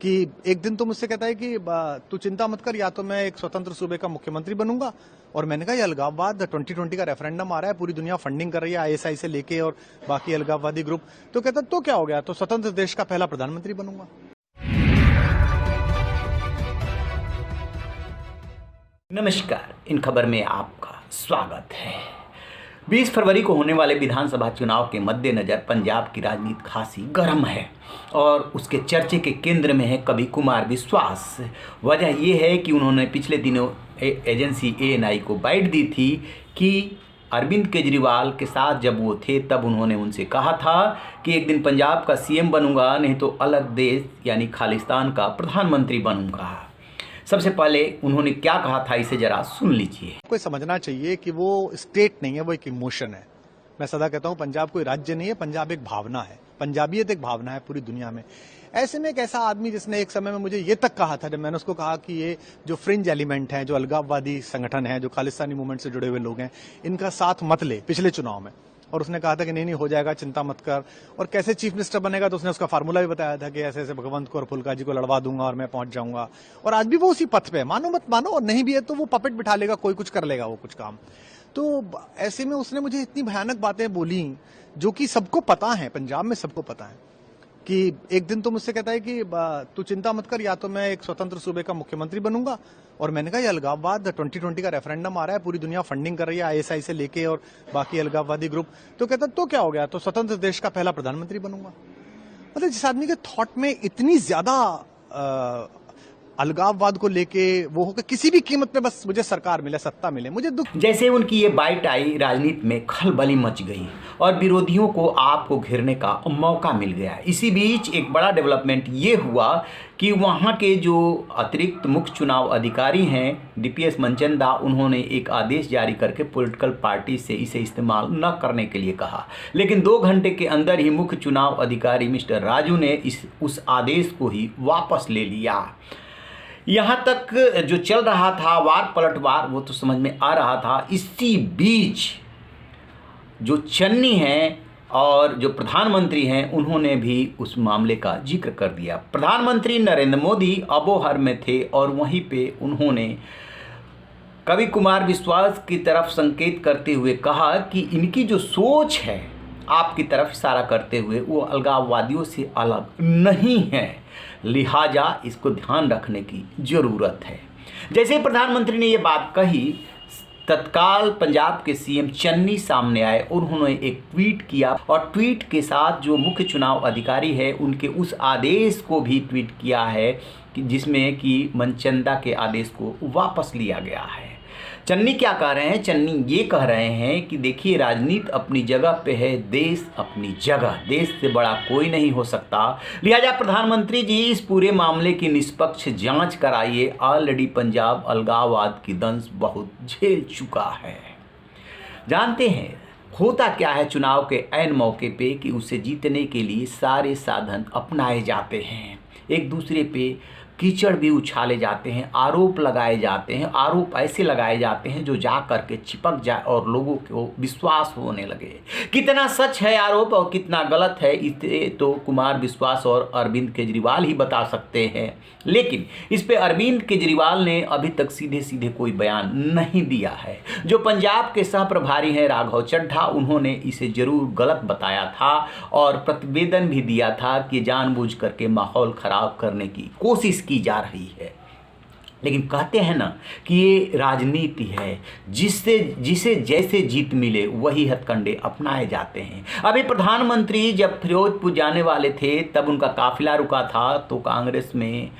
कि एक दिन तो मुझसे कहता है कि तू चिंता मत कर, या तो मैं एक स्वतंत्र सूबे का मुख्यमंत्री बनूंगा। और मैंने कहा ये अलगाववाद 2020 का रेफरेंडम आ रहा है, पूरी दुनिया फंडिंग कर रही है आईएसआई से लेके और बाकी अलगाववादी ग्रुप। तो कहता तो क्या हो गया, तो स्वतंत्र देश का पहला प्रधानमंत्री बनूंगा। नमस्कार, इन खबर में आपका स्वागत है। 20 फरवरी को होने वाले विधानसभा चुनाव के मद्देनज़र पंजाब की राजनीति खासी गर्म है और उसके चर्चे के केंद्र में है कवि कुमार विश्वास। वजह यह है कि उन्होंने पिछले दिनों एजेंसी एएनआई को बाइट दी थी कि अरविंद केजरीवाल के साथ जब वो थे तब उन्होंने उनसे कहा था कि एक दिन पंजाब का सीएम बनूंगा, नहीं तो अलग देश यानी खालिस्तान का प्रधानमंत्री बनूंगा। सबसे पहले उन्होंने क्या कहा था, इसे जरा सुन लीजिए। कोई समझना चाहिए कि वो स्टेट नहीं है, वो एक इमोशन है। मैं सदा कहता हूं पंजाब कोई राज्य नहीं है, पंजाब एक भावना है, पंजाबियत एक भावना है पूरी दुनिया में। ऐसे में एक ऐसा आदमी जिसने एक समय में मुझे ये तक कहा था, जब मैंने उसको कहा कि ये जो फ्रिंज एलिमेंट है, जो अलगाववादी संगठन है, जो खालिस्तानी मूवमेंट से जुड़े हुए लोग हैं, इनका साथ मत ले पिछले चुनाव में। और उसने कहा था कि नहीं हो जाएगा, चिंता मत कर। और कैसे चीफ मिनिस्टर बनेगा, तो उसने उसका फार्मूला भी बताया था कि ऐसे ऐसे भगवंत को और फुल्का जी को लड़वा दूंगा और मैं पहुंच जाऊंगा। और आज भी वो उसी पथ पे है, मानो मत मानो, और नहीं भी है तो वो पपेट बिठा लेगा, कोई कुछ कर लेगा वो कुछ काम। तो ऐसे में उसने मुझे इतनी भयानक बातें बोली जो कि सबको पता है, पंजाब में सबको पता है। कि एक दिन तो मुझसे कहता है कि तू चिंता मत कर, या तो मैं एक स्वतंत्र सूबे का मुख्यमंत्री बनूंगा। और मैंने कहा ये अलगाववाद 2020 का रेफरेंडम आ रहा है, पूरी दुनिया फंडिंग कर रही है आईएसआई से लेके और बाकी अलगाववादी ग्रुप। तो कहता तो क्या हो गया, तो स्वतंत्र देश का पहला प्रधानमंत्री बनूंगा। मतलब जिस आदमी के थॉट में इतनी ज्यादा अलगाववाद को लेके वो हो कि किसी भी कीमत पे बस मुझे सरकार मिले, सत्ता मिले, मुझे दुख। जैसे उनकी ये बाइट आई, राजनीति में खलबली मच गई और विरोधियों को आपको घेरने का मौका मिल गया। इसी बीच एक बड़ा डेवलपमेंट ये हुआ कि वहाँ के जो अतिरिक्त मुख्य चुनाव अधिकारी हैं डीपीएस मनचंदा, उन्होंने एक आदेश जारी करके पॉलिटिकल पार्टी से इसे इस्तेमाल न करने के लिए कहा। लेकिन 2 घंटे के अंदर ही मुख्य चुनाव अधिकारी मिस्टर राजू ने उस आदेश को ही वापस ले लिया। यहाँ तक जो चल रहा था वार पलटवार, वो तो समझ में आ रहा था। इसी बीच जो चन्नी हैं और जो प्रधानमंत्री हैं, उन्होंने भी उस मामले का जिक्र कर दिया। प्रधानमंत्री नरेंद्र मोदी अबोहर में थे और वहीं पे उन्होंने कवि कुमार विश्वास की तरफ संकेत करते हुए कहा कि इनकी जो सोच है, आपकी तरफ इशारा करते हुए, वो अलगाववादियों से अलग नहीं है, लिहाजा इसको ध्यान रखने की ज़रूरत है। जैसे ही प्रधानमंत्री ने ये बात कही, तत्काल पंजाब के सीएम चन्नी सामने आए और उन्होंने एक ट्वीट किया और ट्वीट के साथ जो मुख्य चुनाव अधिकारी है उनके उस आदेश को भी ट्वीट किया है कि जिसमें कि मनचंदा के आदेश को वापस लिया गया है। चन्नी क्या कह रहे हैं? चन्नी ये कह रहे हैं कि देखिए, राजनीति अपनी जगह पे है, देश अपनी जगह, देश से बड़ा कोई नहीं हो सकता, लिहाजा प्रधानमंत्री जी इस पूरे मामले की निष्पक्ष जांच कराइए। ऑलरेडी पंजाब अलगाववाद की दंश बहुत झेल चुका है। जानते हैं होता क्या है चुनाव के ऐन मौके पे कि उसे जीतने के लिए सारे साधन अपनाए जाते हैं, एक दूसरे पे कीचड़ भी उछाले जाते हैं, आरोप लगाए जाते हैं, आरोप ऐसे लगाए जाते हैं जो जा कर के चिपक जाए और लोगों को विश्वास होने लगे। कितना सच है आरोप और कितना गलत है, इसे तो कुमार विश्वास और अरविंद केजरीवाल ही बता सकते हैं। लेकिन इस पे अरविंद केजरीवाल ने अभी तक सीधे सीधे कोई बयान नहीं दिया है। जो पंजाब के सह प्रभारी हैं राघव चड्ढा, उन्होंने इसे जरूर गलत बताया था और प्रतिवेदन भी दिया था कि जानबूझ करके माहौल खराब करने की कोशिश की जा रही है। लेकिन कहते हैं ना कि ये राजनीति है, जिसे जैसे जीत मिले वही हथकंडे अपनाए जाते हैं। अभी प्रधानमंत्री जब फिरोजपुर जाने वाले थे तब उनका काफिला रुका था, तो कांग्रेस में,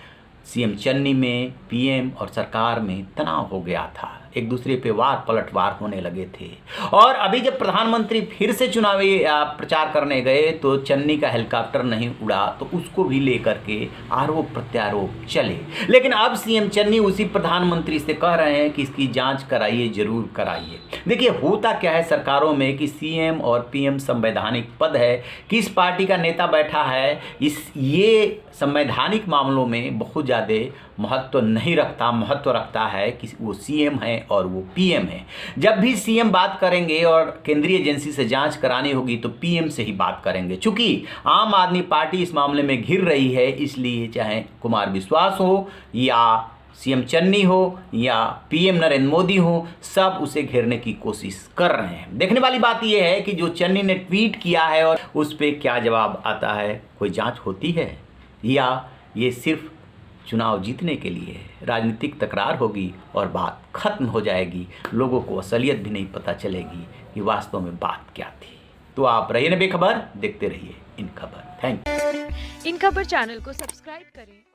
सीएम चन्नी में, पीएम और सरकार में तनाव हो गया था, एक दूसरे पे वार पलटवार होने लगे थे। और अभी जब प्रधानमंत्री फिर से चुनावी प्रचार करने गए तो चन्नी का हेलीकॉप्टर नहीं उड़ा, तो उसको भी लेकर के आरोप प्रत्यारोप चले। लेकिन अब सीएम चन्नी उसी प्रधानमंत्री से कह रहे हैं कि इसकी जांच कराइए, जरूर कराइए। देखिए होता क्या है सरकारों में कि सीएम और पीएम संवैधानिक पद है, किस पार्टी का नेता बैठा है, ये संवैधानिक मामलों में बहुत ज़्यादा महत्व नहीं रखता, महत्व रखता है कि वो सीएम है और वो पीएम है। जब भी सीएम बात करेंगे और केंद्रीय एजेंसी से जांच करानी होगी तो पीएम से ही बात करेंगे। चूंकि आम आदमी पार्टी इस मामले में घिर रही है, इसलिए चाहे कुमार विश्वास हो या सीएम चन्नी हो या पीएम नरेंद्र मोदी हो, सब उसे घेरने की कोशिश कर रहे हैं। देखने वाली बात यह है कि जो चन्नी ने ट्वीट किया है और उस पर क्या जवाब आता है। कोई जांच होती है या ये सिर्फ चुनाव जीतने के लिए राजनीतिक तकरार होगी और बात खत्म हो जाएगी, लोगों को असलियत भी नहीं पता चलेगी कि वास्तव में बात क्या थी। तो आप रहिए ना बेखबर, देखते रहिए इन खबर। Thank you. इन खबर चैनल को सब्सक्राइब करें।